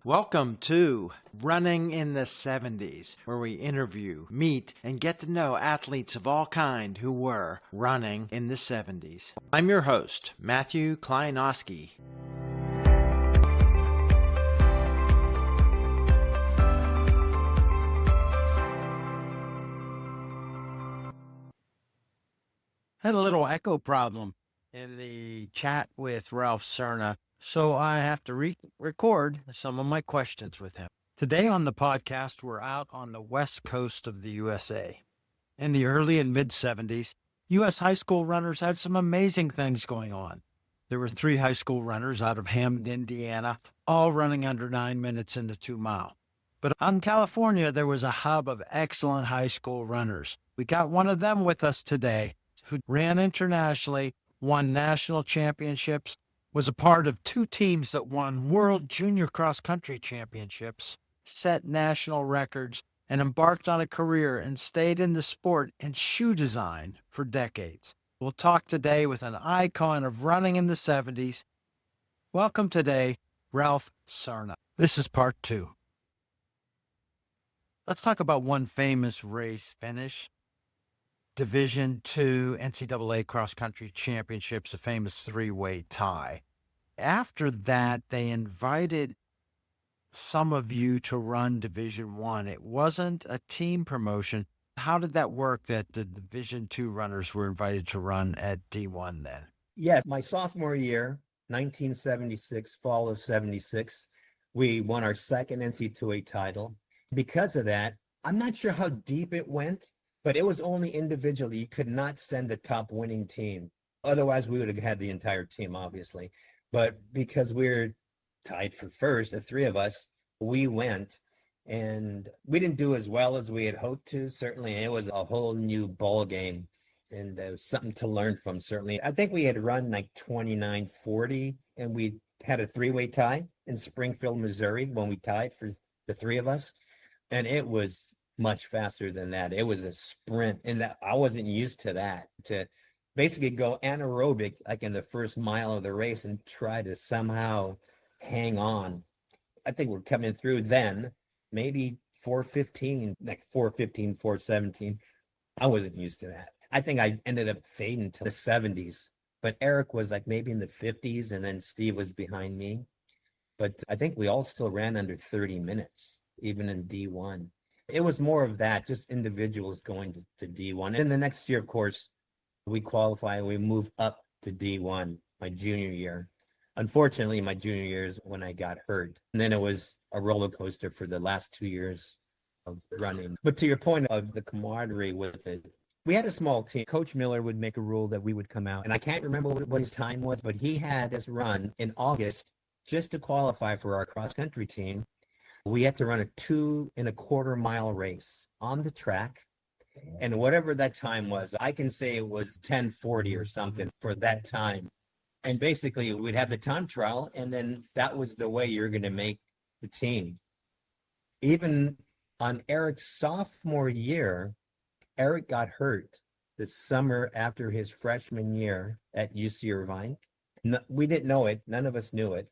Welcome to Running in the 70s, where we interview, meet, and get to know athletes of all kind who were running in the 70s. I'm your host, Matthew Kleinowski. Had a little echo problem in the chat with Ralph Serna, so I have to re-record some of my questions with him. Today on the podcast, we're out on the west coast of the USA. In the early and mid-70s, U.S. high school runners had some amazing things going on. There were 3 high school runners out of Hammond, Indiana, all running under 9 minutes in the 2-mile. But out in California, there was a hub of excellent high school runners. We got one of them with us today, who ran internationally, won national championships, was a part of 2 teams that won World Junior Cross Country Championships, set national records, and embarked on a career and stayed in the sport and shoe design for decades. We'll talk today with an icon of running in the 70s. Welcome today, Ralph Serna. This is part 2. Let's talk about one famous race finish. Division II NCAA Cross Country Championships, a famous 3-way tie. After that, they invited some of you to run Division I. It wasn't a team promotion. How did that work that the Division II runners were invited to run at D1 then? Yes, my sophomore year, 1976, fall of 76, we won our second NCAA title. Because of that, I'm not sure how deep it went, but it was only individually. You could not send the top winning team. Otherwise, we would have had the entire team, obviously. But because we're tied for first, the 3 of us, we went. And we didn't do as well as we had hoped to, certainly. It was a whole new ball game. And it was something to learn from, certainly. I think we had run like 29:40, and we had a 3-way tie in Springfield, Missouri, when we tied for the 3 of us. And it was much faster than that. It was a sprint, and that I wasn't used to that, to basically go anaerobic like in the first mile of the race and try to somehow hang on. I think we're coming through then, maybe 4:15, like 4:15, 4:17. I wasn't used to that. I think I ended up fading to the 70s, but Eric was like maybe in the 50s, and then Steve was behind me. But I think we all still ran under 30 minutes, even in D1. It was more of that, just individuals going to D1. And the next year, of course, we qualify and we move up to D1 my junior year. Unfortunately, my junior year is when I got hurt. And then it was a roller coaster for the last 2 years of running. But to your point of the camaraderie with it, we had a small team. Coach Miller would make a rule that we would come out. And I can't remember what his time was, but he had us run in August just to qualify for our cross-country team. We had to run a 2.25-mile race on the track. And whatever that time was, I can say it was 10:40 or something for that time. And basically, we'd have the time trial, and then that was the way you're going to make the team. Even on Eric's sophomore year, Eric got hurt the summer after his freshman year at UC Irvine. We didn't know it. None of us knew it.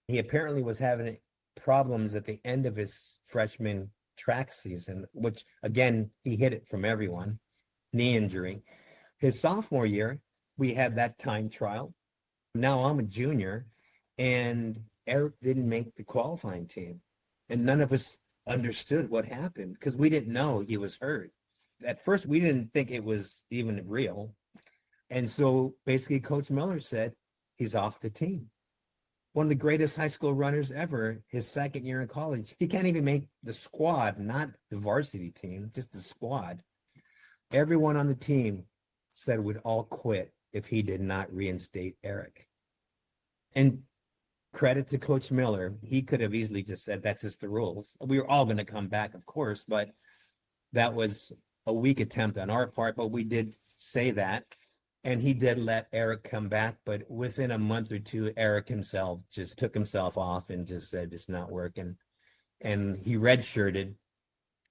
He apparently was having problems at the end of his freshman track season, which again, he hid it from everyone, knee injury. His sophomore year, we had that time trial. Now I'm a junior, and Eric didn't make the qualifying team. And none of us understood what happened because we didn't know he was hurt. At first, we didn't think it was even real. And so basically, Coach Miller said he's off the team. One of the greatest high school runners ever, his second year in college. He can't even make the squad, not the varsity team, just the squad. Everyone on the team said we'd all quit if he did not reinstate Eric. And credit to Coach Miller, he could have easily just said, that's just the rules. We were all going to come back, of course, but that was a weak attempt on our part, but we did say that. And he did let Eric come back, but within a month or 2, Eric himself just took himself off and just said it's not working. And he redshirted,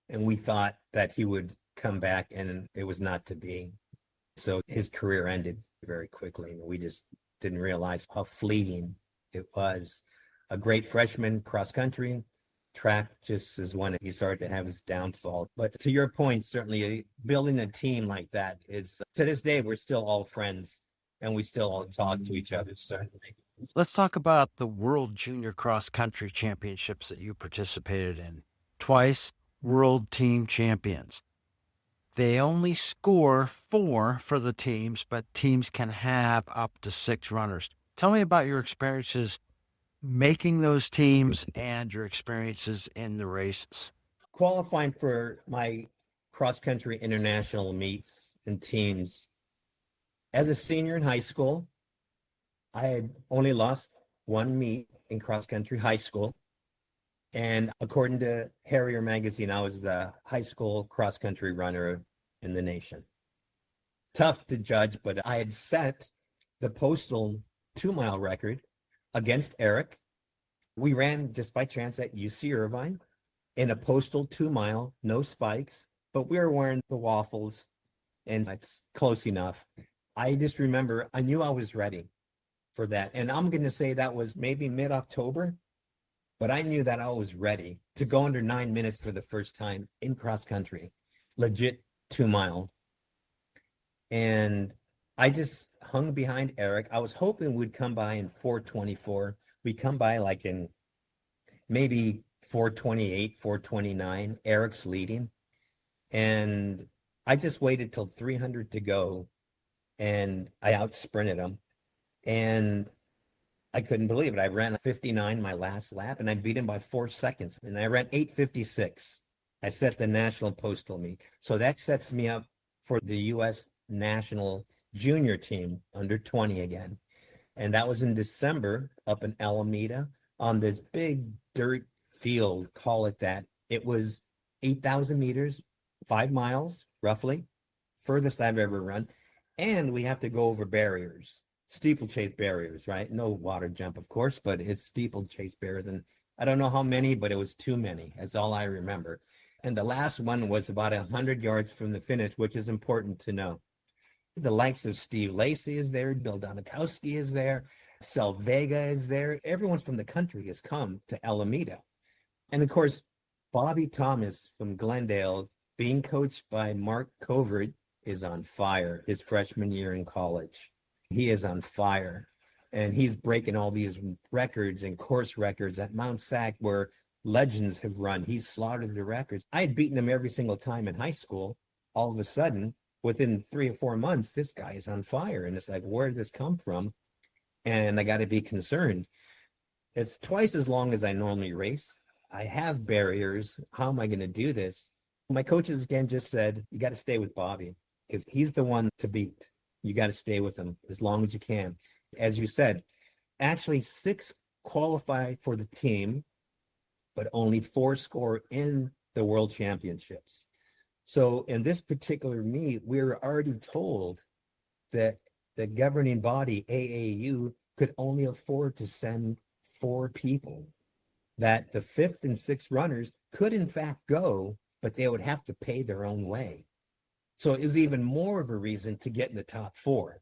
and we thought that he would come back, and it was not to be. So his career ended very quickly. We just didn't realize how fleeting it was. a great freshman cross country. Track just is when he started to have his downfall. But to your point, certainly building a team like that is, to this day, we're still all friends and we still all talk to each other, certainly. Let's talk about the World Junior Cross Country Championships that you participated in. Twice world team champions. They only score 4 for the teams, but teams can have up to 6 runners. Tell me about your experiences making those teams and your experiences in the races. Qualifying for my cross-country international meets and teams, as a senior in high school, I had only lost one meet in cross-country high school. And according to Harrier magazine, I was the high school cross-country runner in the nation. Tough to judge, but I had set the postal 2-mile record against Eric. We ran just by chance at UC Irvine in a postal 2-mile, no spikes, but we were wearing the waffles and it's close enough. I just remember I knew I was ready for that. And I'm going to say that was maybe mid-October, but I knew that I was ready to go under 9 minutes for the first time in cross country, legit 2-mile. And I just hung behind Eric. I was hoping we'd come by in 4:24. We come by like in maybe 4:28, 4:29. Eric's leading. And I just waited till 300 to go and I out sprinted him. And I couldn't believe it. I ran 59 my last lap and I beat him by 4 seconds. And I ran 8:56. I set the national postal meet. So that sets me up for the U.S. national junior team under 20 again. And that was in December up in Alameda on this big dirt field, call it that. It was 8,000 meters, 5 miles roughly, furthest I've ever run. And we have to go over barriers, steeplechase barriers, right? No water jump, of course, but it's steeplechase barriers. And I don't know how many, but it was too many. That's all I remember. And the last one was about 100 yards from the finish, which is important to know. The likes of Steve Lacey is there, Bill Donikowski is there, Sel Vega is there. Everyone from the country has come to Alameda. And of course, Bobby Thomas from Glendale, being coached by Mark Covert, is on fire his freshman year in college. He is on fire. And he's breaking all these records and course records at Mount Sac where legends have run. He's slaughtered the records. I had beaten him every single time in high school. All of a sudden, within 3 or 4 months, this guy is on fire. And it's like, where did this come from? And I got to be concerned. It's twice as long as I normally race. I have barriers. How am I going to do this? My coaches again just said, you got to stay with Bobby because he's the one to beat. You got to stay with him as long as you can. As you said, actually 6 qualify for the team, but only 4 score in the World Championships. So in this particular meet, we were already told that the governing body, AAU, could only afford to send 4 people, that the 5th and 6th runners could in fact go, but they would have to pay their own way. So it was even more of a reason to get in the top 4.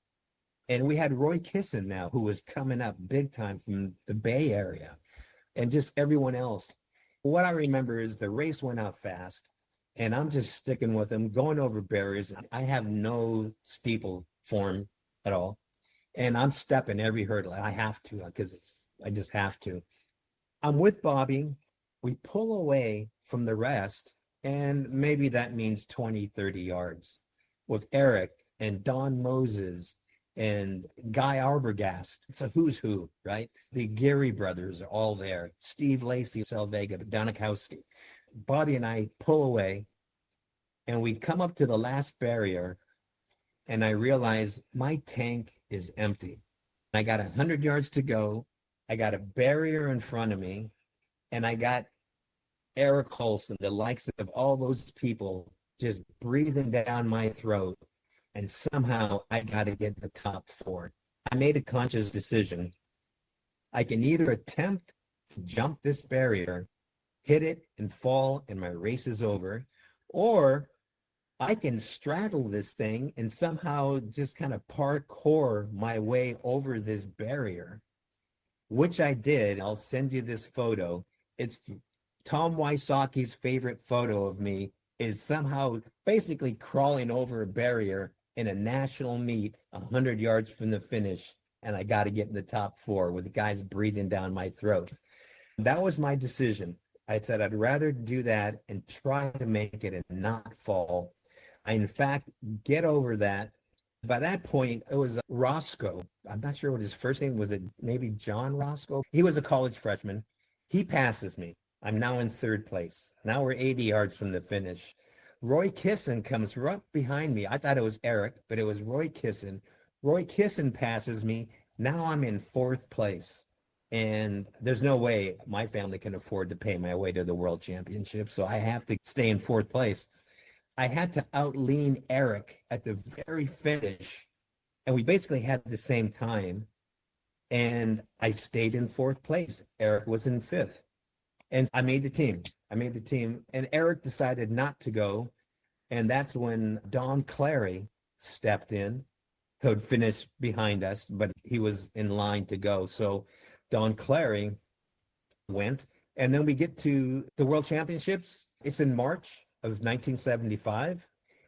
And we had Roy Kissin now, who was coming up big time from the Bay Area, and just everyone else. What I remember is the race went out fast, and I'm just sticking with them, going over barriers. I have no steeple form at all, and I'm stepping every hurdle. I have to, because I just have to. I'm with Bobby. We pull away from the rest, and maybe that means 20, 30 yards with Eric and Don Moses and Guy Arbogast. It's a who's who, right? The Geary brothers are all there. Steve Lacey, Sel Vega, Donikowski. Bobby and I pull away, and we come up to the last barrier, and I realize my tank is empty. I got 100 yards to go. I got a barrier in front of me, and I got Eric Holson, the likes of all those people, just breathing down my throat. And somehow I got to get in the top 4. I made a conscious decision. I can either attempt to jump this barrier, hit it and fall, and my race is over, or I can straddle this thing and somehow just kind of parkour my way over this barrier. which I did. I'll send you this photo. It's Tom Wysocki's favorite photo of me is somehow basically crawling over a barrier in a national meet 100 yards from the finish. And I got to get in the top 4 with the guys breathing down my throat. That was my decision. I said I'd rather do that and try to make it and not fall. I, in fact, get over that. By that point, it was Roscoe. I'm not sure what his first name was. It maybe John Roscoe. He was a college freshman. He passes me. I'm now in 3rd place. Now we're 80 yards from the finish. Roy Kissin comes right behind me. I thought it was Eric, but it was Roy Kissin. Roy Kissin passes me. Now I'm in 4th place. And there's no way my family can afford to pay my way to the world championship. So I have to stay in 4th place. I had to outlean Eric at the very finish. And we basically had the same time. And I stayed in 4th place. Eric was in 5th. And I made the team. And Eric decided not to go. And that's when Don Clary stepped in, who had finished behind us, but he was in line to go. So Don Clary went. And then we get to the World Championships. It's in March of 1975.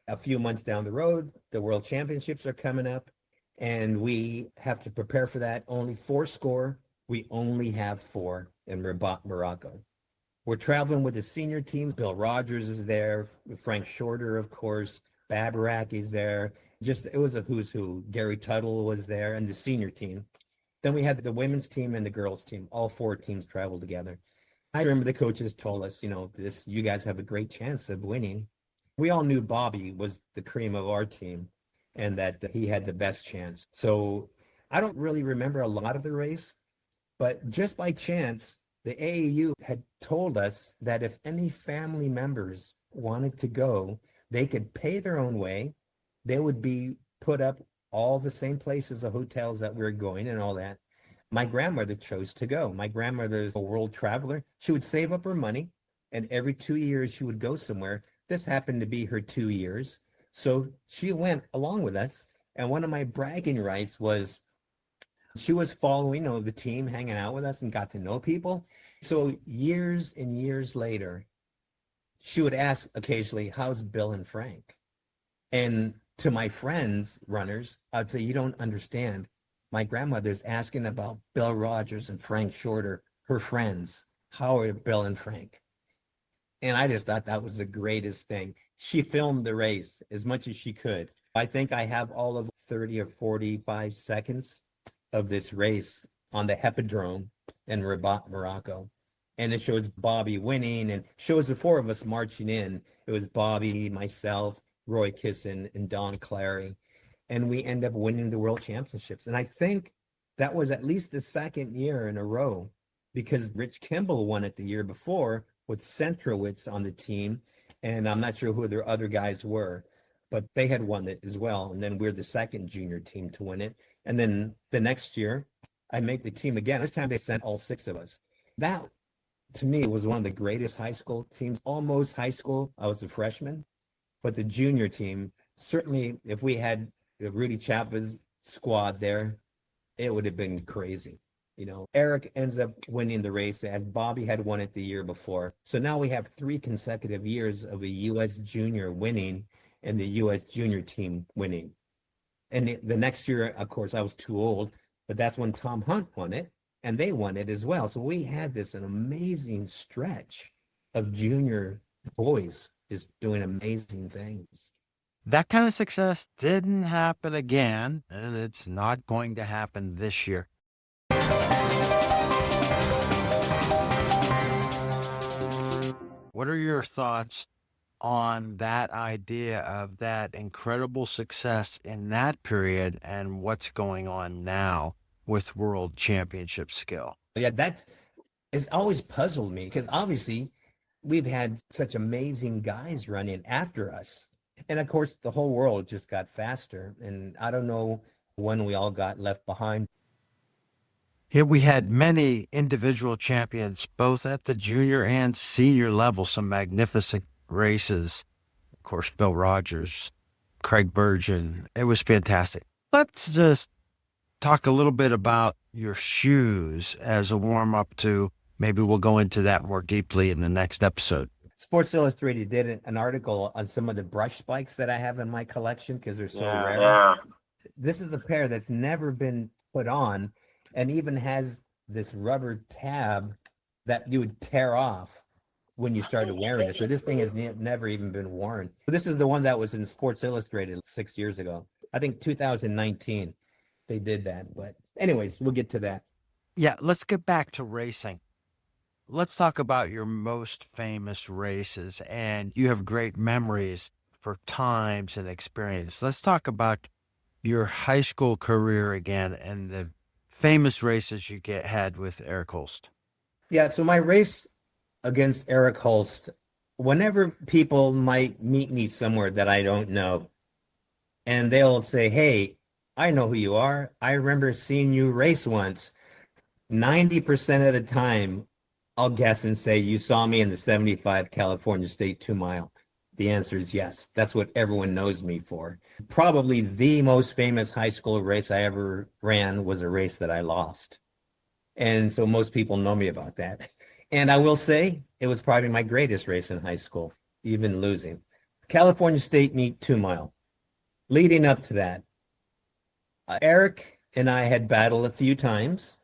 A few months down the road, the World Championships are coming up. And we have to prepare for that. Only 4 score. We only have 4 in Rabat, Morocco. We're traveling with the senior team. Bill Rogers is there. Frank Shorter, of course. Babarak is there. It was a who's who. Gary Tuttle was there, and the senior team. Then we had the women's team and the girls team. All 4 teams traveled together. I remember the coaches told us, you guys have a great chance of winning. We all knew Bobby was the cream of our team and that he had the best chance. So I don't really remember a lot of the race, but just by chance, the AAU had told us that if any family members wanted to go, they could pay their own way. They would be put up all the same places, the hotels that we were going and all that. My grandmother chose to go. My grandmother is a world traveler. She would save up her money, and every 2 years she would go somewhere. This happened to be her 2 years. So she went along with us. And one of my bragging rights was she was following the team, hanging out with us and got to know people. So years and years later, she would ask occasionally, how's Bill and Frank? And to my friends, runners, I'd say, you don't understand. My grandmother's asking about Bill Rogers and Frank Shorter, her friends. How are Bill and Frank? And I just thought that was the greatest thing. She filmed the race as much as she could. I think I have all of 30 or 45 seconds of this race on the Hippodrome in Rabat, Morocco. And it shows Bobby winning and shows the 4 of us marching in. It was Bobby, myself, Roy Kissin, and Don Clary. And we end up winning the World Championships. And I think that was at least the 2nd year in a row, because Rich Kimball won it the year before with Centrowitz on the team. And I'm not sure who the other guys were, but they had won it as well. And then we're the 2nd junior team to win it. And then the next year, I make the team again. This time they sent all 6 of us. That, to me, was one of the greatest high school teams, almost high school. I was a freshman. But the junior team, certainly if we had the Rudy Chappa's squad there, it would have been crazy. Eric ends up winning the race as Bobby had won it the year before. So now we have 3 consecutive years of a U.S. junior winning and the U.S. junior team winning. And the next year, of course, I was too old, but that's when Tom Hunt won it, and they won it as well. So we had an amazing stretch of junior boys just doing amazing things. That kind of success didn't happen again, and it's not going to happen this year. What are your thoughts on that idea of that incredible success in that period and what's going on now with World Championship skill? Yeah, it's always puzzled me, because obviously we've had such amazing guys running after us. And of course, the whole world just got faster. And I don't know when we all got left behind. Here we had many individual champions, both at the junior and senior level, some magnificent races. Of course, Bill Rogers, Craig Burgeon. It was fantastic. Let's just talk a little bit about your shoes as a warm-up to, maybe we'll go into that more deeply in the next episode. Sports Illustrated did an article on some of the brush spikes that I have in my collection because they're so rare. Yeah. This is a pair that's never been put on and even has this rubber tab that you would tear off when you started wearing it. So this thing has never even been worn. This is the one that was in Sports Illustrated 6 years ago. I think 2019 they did that. But anyways, we'll get to that. Yeah, let's get back to racing. Let's talk about your most famous races, and you have great memories for times and experience. Let's talk about your high school career again and the famous races you had with Eric Holst. Yeah, so my race against Eric Holst, whenever people might meet me somewhere that I don't know, and they'll say, hey, I know who you are. I remember seeing you race once. 90% of the time, I'll guess and say, you saw me in the 75 California State 2-mile. The answer is yes. That's what everyone knows me for. Probably the most famous high school race I ever ran was a race that I lost. And so most people know me about that. And I will say it was probably my greatest race in high school, even losing. California State meet 2-mile. Leading up to that, Eric and I had battled a few times.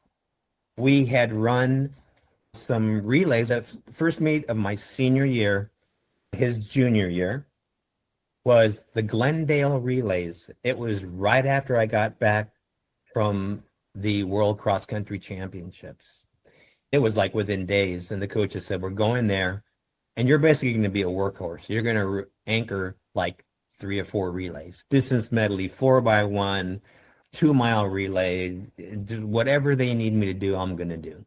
We had run some relays. The first meet of my senior year, his junior year, was the Glendale relays. It was right after I got back from the World Cross Country Championships. It was like within days, and the coaches said, we're going there, and you're basically going to be a workhorse. You're going to anchor like 3 or 4 relays. Distance medley, 4x1, 2-mile relay, whatever they need me to do, I'm going to do.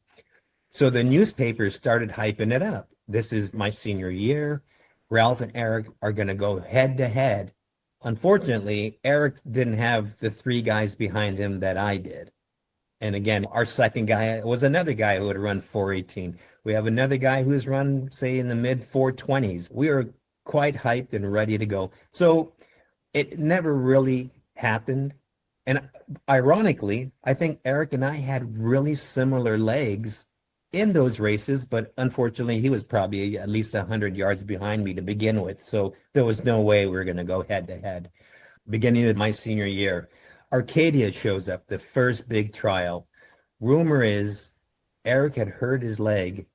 So the newspapers started hyping it up. This is my senior year. Ralph and Eric are going to go head to head. Unfortunately, Eric didn't have the 3 guys behind him that I did. And again, our second guy was another guy who had run 4:18. We have another guy who's run, say, in the mid 4:20s. We were quite hyped and ready to go. So it never really happened. And ironically, I think Eric and I had really similar legs in those races, but unfortunately, he was probably at least 100 yards behind me to begin with. So there was no way we were going to go head to head. Beginning of my senior year, Arcadia shows up, the first big trial. Rumor is Eric had hurt his leg,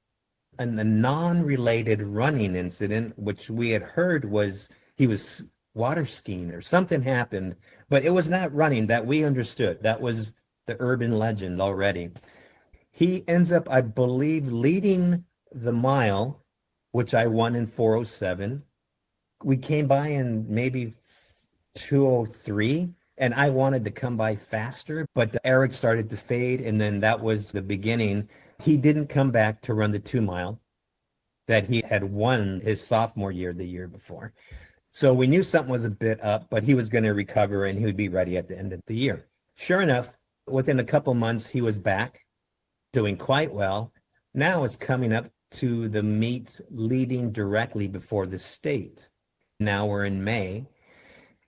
and a non-related running incident, which we had heard was he was water skiing or something happened, but it was not running that we understood. That was the urban legend already. He ends up, I believe, leading the mile, which I won in 4:07. We came by in maybe 2:03, and I wanted to come by faster, but Eric started to fade, and then that was the beginning. He didn't come back to run the 2-mile that he had won his sophomore year, the year before. So we knew something was a bit up, but he was going to recover and he would be ready at the end of the year. Sure enough, within a couple months, he was back, doing quite well. Now it's coming up to the meets leading directly before the state. Now we're in May,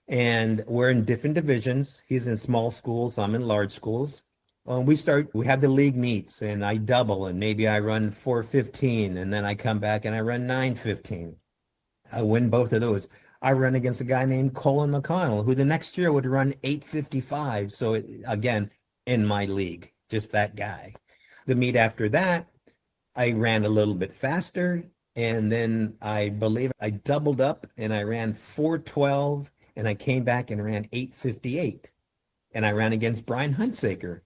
and we're in different divisions. He's in small schools, I'm in large schools. We have the league meets, and I double, and maybe I run 4:15, and then I come back and I run 9:15. I win both of those. I run against a guy named Colin McConnell, who the next year would run 8:55. So again, in my league, just that guy. The meet after that, I ran a little bit faster, and then I believe I doubled up and I ran 4:12, and I came back and ran 8:58. And I ran against Brian Huntsaker,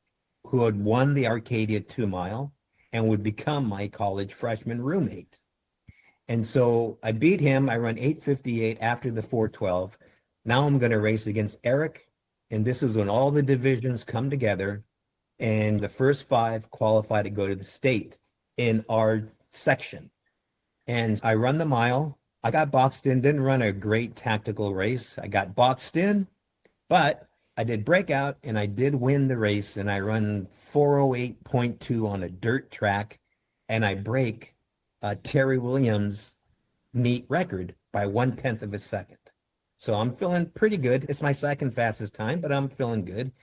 who had won the Arcadia 2-mile and would become my college freshman roommate. And so I beat him. I run 8:58 after the 4:12. Now I'm going to race against Eric. And this is when all the divisions come together, and the first 5 qualify to go to the state in our section. And I run the mile. I got boxed in, didn't run a great tactical race. I got boxed in, but I did breakout and I did win the race, and I run 4:08.2 on a dirt track, and I break Terry Williams' meet record by 1/10 of a second. So I'm feeling pretty good. It's my second fastest time, but I'm feeling good.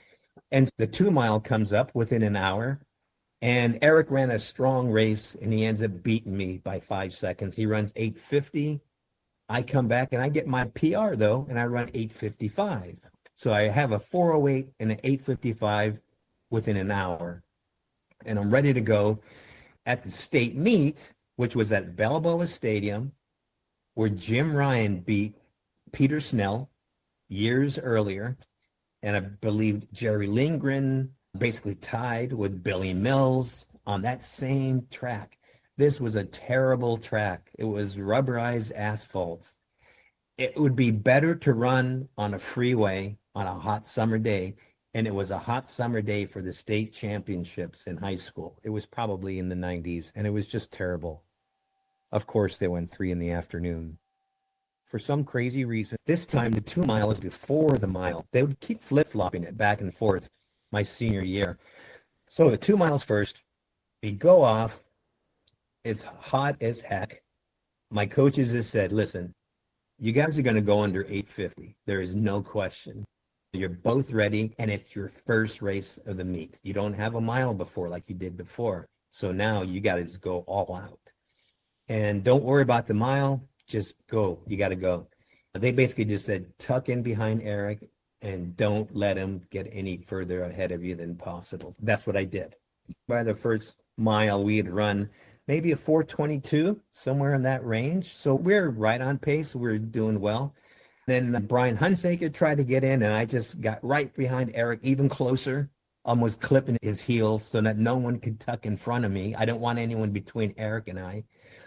And the 2 mile comes up within an hour. And Eric ran a strong race and he ends up beating me by 5 seconds. He runs 8:50. I come back and I get my PR though, and I run 8:55. So I have a 4:08 and an 8:55 within an hour. And I'm ready to go at the state meet, which was at Balboa Stadium, where Jim Ryan beat Peter Snell years earlier. And I believe Jerry Lindgren basically tied with Billy Mills on that same track. This was a terrible track. It was rubberized asphalt. It would be better to run on a freeway on a hot summer day. And it was a hot summer day for the state championships in high school. It was probably in the 90s, and it was just terrible. Of course, they went 3 in the afternoon. For some crazy reason, this time the 2 mile is before the mile. They would keep flip-flopping it back and forth my senior year. So the 2 miles first, we go off. It's hot as heck. My coaches have said, listen, you guys are going to go under 8:50. There is no question. You're both ready, and it's your first race of the meet. You don't have a mile before like you did before. So now you got to just go all out. And don't worry about the mile. Just go. You got to go. They basically just said, tuck in behind Eric and don't let him get any further ahead of you than possible. That's what I did. By the first mile, we had run maybe a 4:22, somewhere in that range. So we're right on pace. We're doing well. Then Brian Hunsaker tried to get in, and I just got right behind Eric, even closer, almost clipping his heels so that no one could tuck in front of me. I don't want anyone between Eric and I.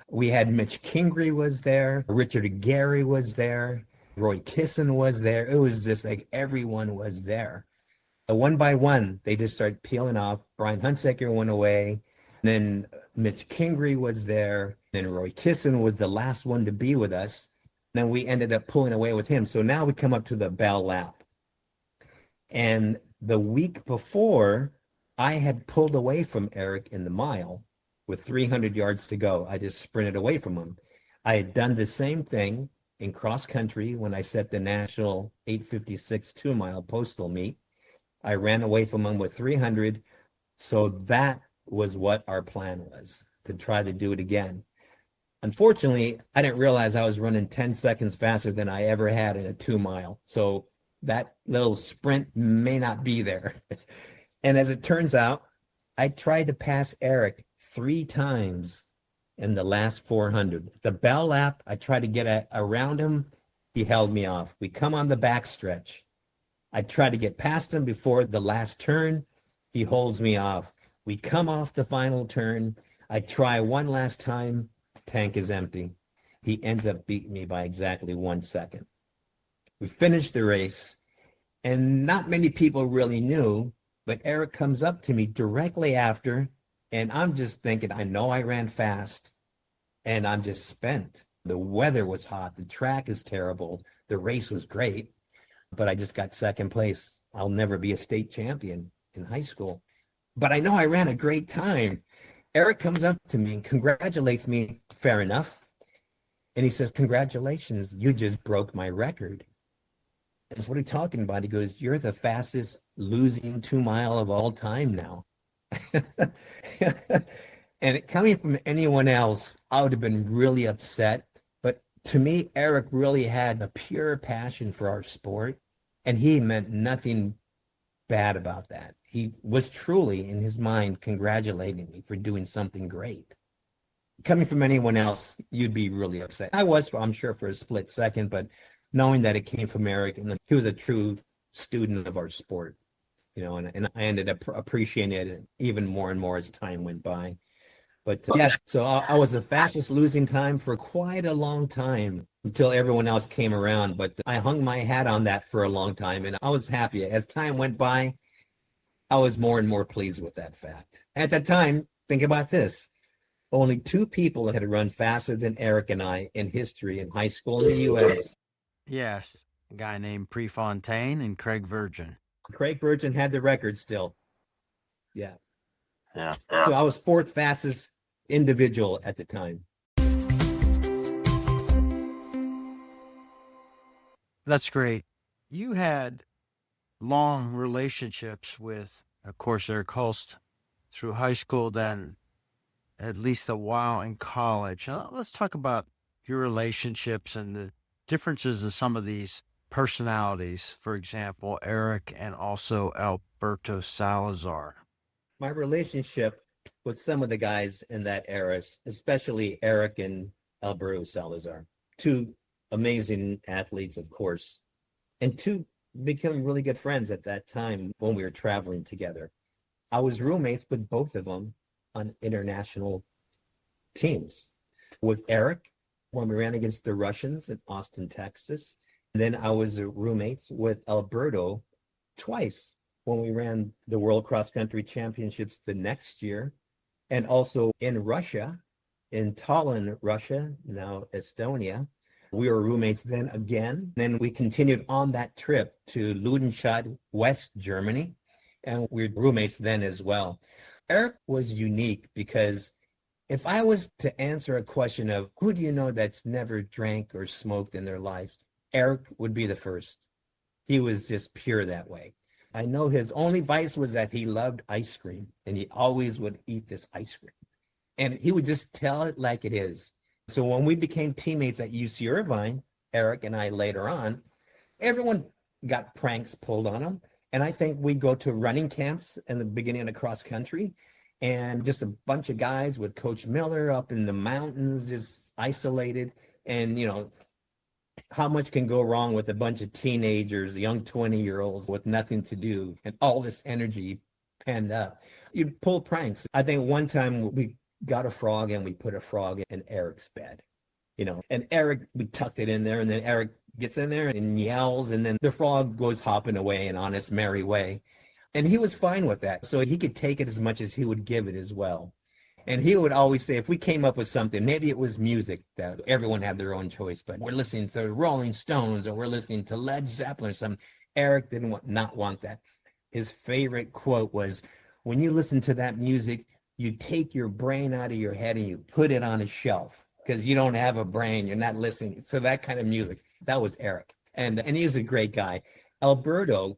We had Mitch Kingery was there. Richard Gary was there. Roy Kissin was there. It was just like everyone was there. One by one, they just started peeling off. Brian Hunsaker went away. Then Mitch Kingery was there. Then Roy Kissin was the last one to be with us. Then we ended up pulling away with him. So now we come up to the bell lap. And the week before, I had pulled away from Eric in the mile with 300 yards to go. I just sprinted away from him. I had done the same thing in cross country when I set the national 8:56 2-mile postal meet. I ran away from him with 300. So that was what our plan was, to try to do it again. Unfortunately, I didn't realize I was running 10 seconds faster than I ever had in a 2-mile. So that little sprint may not be there. And as it turns out, I tried to pass Eric 3 times in the last 400. The bell lap, I tried to get around him. He held me off. We come on the back stretch. I tried to get past him before the last turn. He holds me off. We come off the final turn. I try one last time. Tank is empty. He ends up beating me by exactly 1 second. We finished the race, and not many people really knew, but Eric comes up to me directly after, and I'm just thinking, I know I ran fast, and I'm just spent. The weather was hot. The track is terrible. The race was great, but I just got second place. I'll never be a state champion in high school, but I know I ran a great time. Eric comes up to me and congratulates me, fair enough. And he says, congratulations, you just broke my record. And I said, what are you talking about? He goes, you're the fastest losing 2-mile of all time now. And coming from anyone else, I would have been really upset. But to me, Eric really had a pure passion for our sport, and he meant nothing bad about that. He was truly, in his mind, congratulating me for doing something great. Coming from anyone else, you'd be really upset. I was, I'm sure, for a split second, but knowing that it came from Eric, and he was a true student of our sport, and I ended up appreciating it even more and more as time went by. But yeah, so I was the fastest losing time for quite a long time until everyone else came around. But I hung my hat on that for a long time, and I was happy. As time went by, I was more and more pleased with that fact. At that time, think about this. Only 2 people had run faster than Eric and I in history in high school in the U.S. Yes, a guy named Prefontaine and Craig Virgin. Craig Virgin had the record still. Yeah. Yeah. So I was 4th fastest individual at the time. That's great. You had long relationships with, of course, Eric Holst through high school, then at least a while in college. Let's talk about your relationships and the differences of some of these personalities. For example, Eric and also Alberto Salazar. My relationship with some of the guys in that era, especially Eric and Alberto Salazar, two amazing athletes, of course, and two became really good friends at that time when we were traveling together. I was roommates with both of them on international teams. With Eric, when we ran against the Russians in Austin, Texas. And then I was roommates with Alberto twice when we ran the World Cross Country Championships the next year. And also in Russia, in Tallinn, Russia, now Estonia. We were roommates then again. Then we continued on that trip to Ludenstadt, West Germany, and we were roommates then as well. Eric was unique because if I was to answer a question of who do you know that's never drank or smoked in their life, Eric would be the first. He was just pure that way. I know his only vice was that he loved ice cream, and he always would eat this ice cream. And he would just tell it like it is. So when we became teammates at UC Irvine, Eric and I later on, everyone got pranks pulled on him. And I think we'd go to running camps in the beginning of cross country, and just a bunch of guys with Coach Miller up in the mountains, just isolated. And, you know, how much can go wrong with a bunch of teenagers, young 20-year-olds with nothing to do and all this energy penned up? You'd pull pranks. I think one time we got a frog and we put a frog in Eric's bed, you know, and Eric, we tucked it in there, and then Eric gets in there and yells, and then the frog goes hopping away and on its merry way. And he was fine with that. So he could take it as much as he would give it as well. And he would always say, if we came up with something, maybe it was music, that everyone had their own choice, but we're listening to Rolling Stones or we're listening to Led Zeppelin or something. Eric didn't not want that. His favorite quote was, when you listen to that music, you take your brain out of your head and you put it on a shelf because you don't have a brain. You're not listening. So that kind of music, that was Eric. And he's a great guy. Alberto,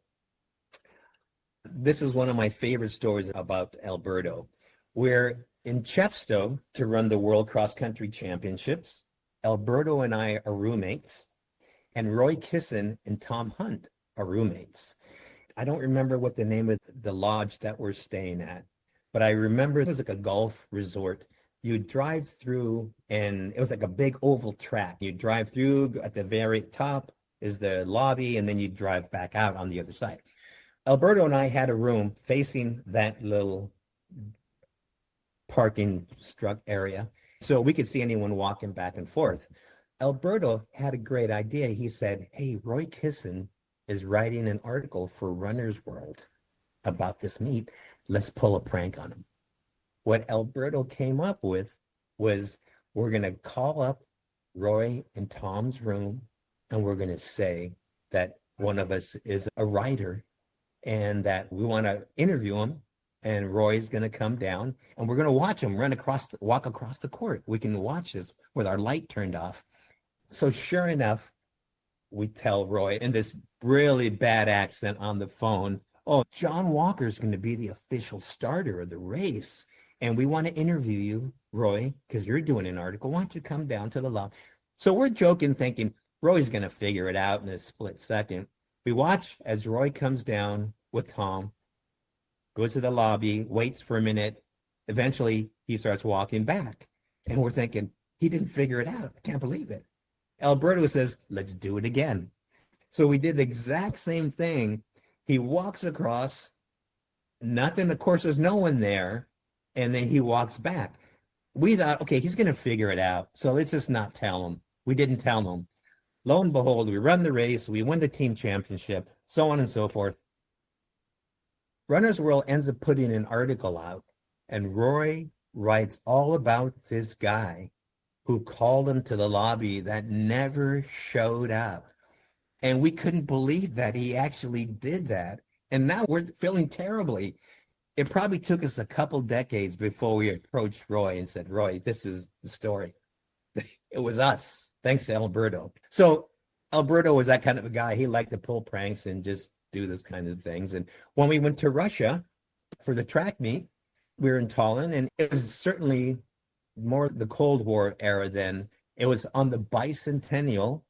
this is one of my favorite stories about Alberto. We're in Chepstow to run the World Cross Country Championships. Alberto and I are roommates, and Roy Kissin and Tom Hunt are roommates. I don't remember what the name of the lodge that we're staying at, but I remember it was like a golf resort. You'd drive through, and it was like a big oval track. You'd drive through, at the very top is the lobby, and then you'd drive back out on the other side. Alberto and I had a room facing that little parking struck area, so we could see anyone walking back and forth. Alberto had a great idea. He said, hey, Roy Kissin is writing an article for Runner's World about this meet. Let's pull a prank on him. What Alberto came up with was, we're going to call up Roy and Tom's room, and we're going to say that one of us is a writer and that we want to interview him, and Roy's going to come down, and we're going to watch him walk across the court. We can watch this with our light turned off. So sure enough, we tell Roy in this really bad accent on the phone, oh, John Walker's going to be the official starter of the race, and we want to interview you, Roy, because you're doing an article. Why don't you come down to the lobby? So we're joking, thinking Roy's going to figure it out in a split second. We watch as Roy comes down with Tom, goes to the lobby, waits for a minute. Eventually, he starts walking back. And we're thinking, he didn't figure it out. I can't believe it. Alberto says, let's do it again. So we did the exact same thing. He walks across, nothing, of course, there's no one there. And then he walks back. We thought, okay, he's going to figure it out. So let's just not tell him. We didn't tell him. Lo and behold, we run the race, we win the team championship, so on and so forth. Runner's World ends up putting an article out, and Roy writes all about this guy who called him to the lobby that never showed up. And we couldn't believe that he actually did that. And now we're feeling terribly. It probably took us a couple decades before we approached Roy and said, Roy, this is the story. It was us, thanks to Alberto. So Alberto was that kind of a guy. He liked to pull pranks and just do those kinds of things. And when we went to Russia for the track meet, we were in Tallinn, and it was certainly more the Cold War era then. It was on the bicentennial,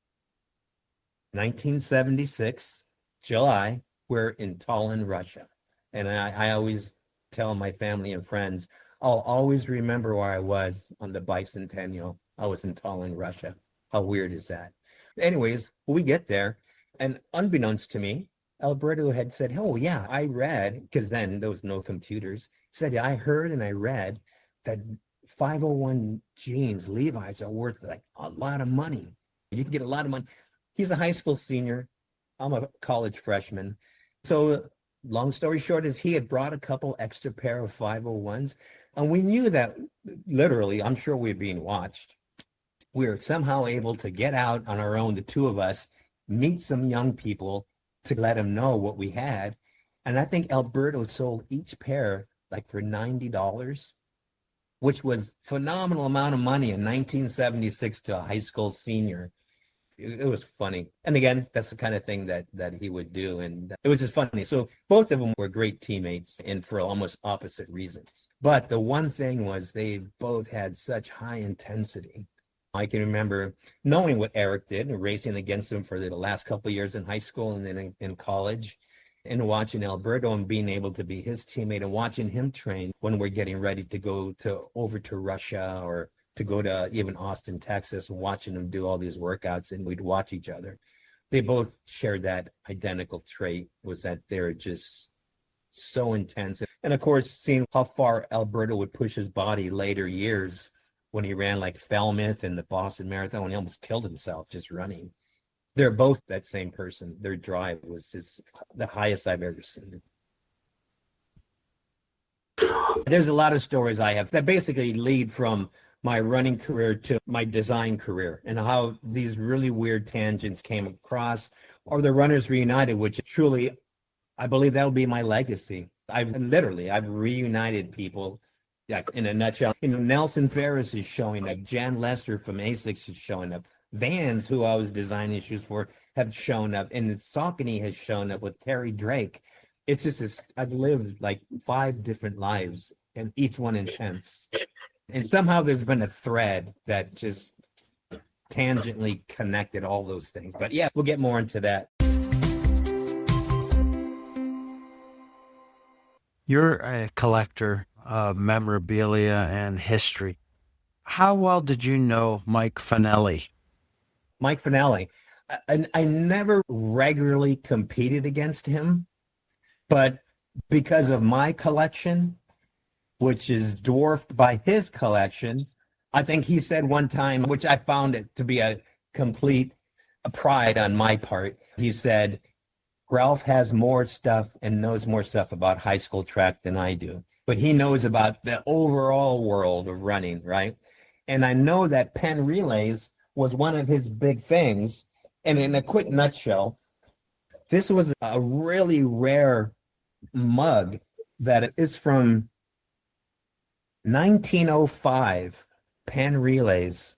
1976, July, we're in Tallinn, Russia. And I always tell my family and friends, I'll always remember where I was on the bicentennial. I was in Tallinn, Russia. How weird is that? Anyways, we get there, and unbeknownst to me, Alberto had said, oh, yeah, I read, because then there was no computers. He said, yeah, I heard and I read that 501 jeans, Levi's, are worth like a lot of money. You can get a lot of money. He's a high school senior. I'm a college freshman. So long story short is he had brought a couple extra pair of 501s, and we knew that literally, I'm sure we were being watched. We were somehow able to get out on our own, the two of us, meet some young people to let them know what we had. And I think Alberto sold each pair like for $90, which was phenomenal amount of money in 1976 to a high school senior. It was funny. And again, that's the kind of thing that he would do. And it was just funny. So both of them were great teammates, and for almost opposite reasons. But the one thing was they both had such high intensity. I can remember knowing what Eric did and racing against him for the last couple of years in high school and then in college, and watching Alberto and being able to be his teammate and watching him train when we're getting ready to go over to Russia or to go to even Austin, Texas, and watching them do all these workouts, and we'd watch each other. They both shared that identical trait, was that they're just so intense. And of course, seeing how far Alberto would push his body later years when he ran like Falmouth and the Boston Marathon, when he almost killed himself just running. They're both that same person. Their drive was just the highest I've ever seen. There's a lot of stories I have that basically lead from my running career to my design career, and how these really weird tangents came across, or the Runners Reunited, which truly, I believe that'll be my legacy. I've reunited people. Yeah, in a nutshell. Nelson Ferris is showing up. Jan Lester from ASICS is showing up. Vans, who I was designing shoes for, have shown up. And Saucony has shown up with Terry Drake. It's just I've lived like 5 different lives, and each one intense. And somehow there's been a thread that just tangentially connected all those things. But yeah, we'll get more into that. You're a collector of memorabilia and history. How well did you know Mike Finelli? Mike Finelli. I never regularly competed against him, but because of my collection, which is dwarfed by his collection, I think he said one time, which I found it to be a complete pride on my part. He said, Ralph has more stuff and knows more stuff about high school track than I do, but he knows about the overall world of running, right? And I know that Penn Relays was one of his big things. And in a quick nutshell, this was a really rare mug that is from 1905, Penn Relays.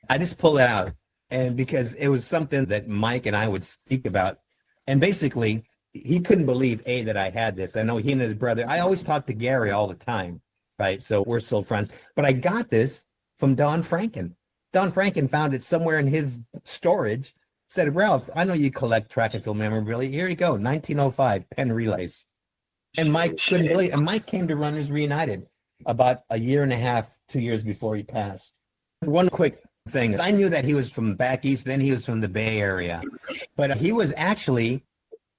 I just pulled it out, and because it was something that Mike and I would speak about. And basically, he couldn't believe, that I had this. I know he and his brother, I always talk to Gary all the time, right? So we're still friends. But I got this from Don Franken. Don Franken found it somewhere in his storage, said, Ralph, I know you collect track and field memorabilia. Here you go, 1905, Penn Relays. And Mike couldn't believe it. And Mike came to Runners Reunited about a year and a half, 2 years before he passed. One quick thing. I knew that he was from back east, then he was from the Bay Area. But he was actually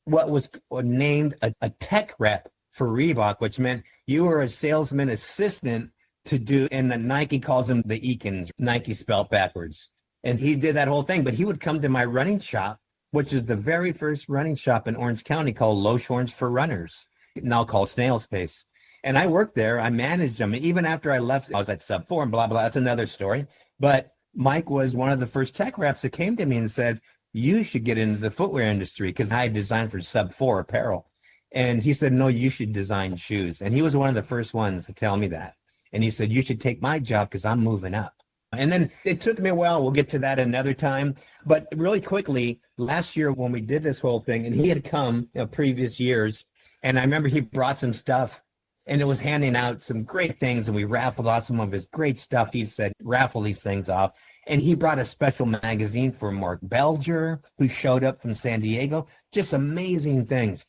what was named a tech rep for Reebok, which meant you were a salesman assistant to do, and Nike calls them the Eakins, Nike spelled backwards. And he did that whole thing, but he would come to my running shop, which is the very first running shop in Orange County called Loshorns for Runners, now called Snail Space. And I worked there. I managed them. Even after I left, I was at Sub 4 and blah, blah. That's another story. But Mike was one of the first tech reps that came to me and said, you should get into the footwear industry, because I designed for Sub 4 apparel. And he said, no, you should design shoes. And he was one of the first ones to tell me that. And he said, you should take my job because I'm moving up. And then it took me a while. We'll get to that another time. But really quickly, last year when we did this whole thing, and he had come previous years, and I remember he brought some stuff, and it was handing out some great things, and we raffled off some of his great stuff. He said, raffle these things off. And he brought a special magazine for Mark Belger, who showed up from San Diego. Just amazing things.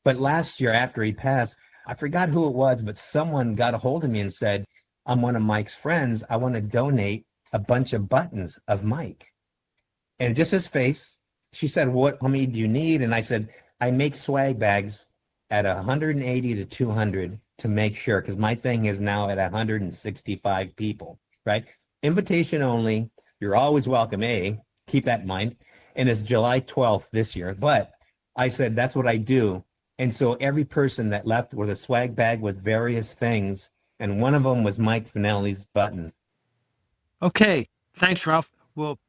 But last year, after he passed, I forgot who it was, but someone got a hold of me and said, I'm one of Mike's friends. I want to donate a bunch of buttons of Mike. And just his face. She said, how many do you need? And I said, I make swag bags at 180 to 200 to make sure, because my thing is now at 165 people, right? Invitation only. You're always welcome, keep that in mind. And it's July 12th this year. But I said, that's what I do. And so every person that left with a swag bag with various things, and one of them was Mike Finelli's button. Okay. Thanks, Ralph. We'll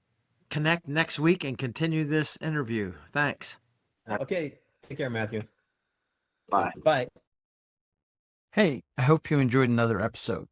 connect next week and continue this interview. Thanks. Okay. Take care, Matthew. Bye. Bye. Hey, I hope you enjoyed another episode.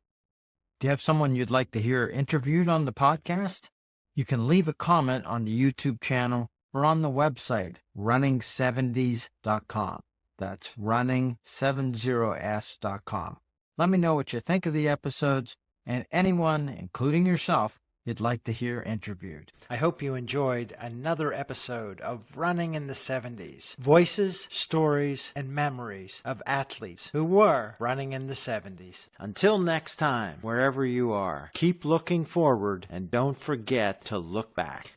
Do you have someone you'd like to hear interviewed on the podcast? You can leave a comment on the YouTube channel or on the website, running70s.com. That's running70s.com. Let me know what you think of the episodes and anyone, including yourself, you'd like to hear interviewed. I hope you enjoyed another episode of Running in the 70s. Voices, stories, and memories of athletes who were running in the 70s. Until next time, wherever you are, keep looking forward and don't forget to look back.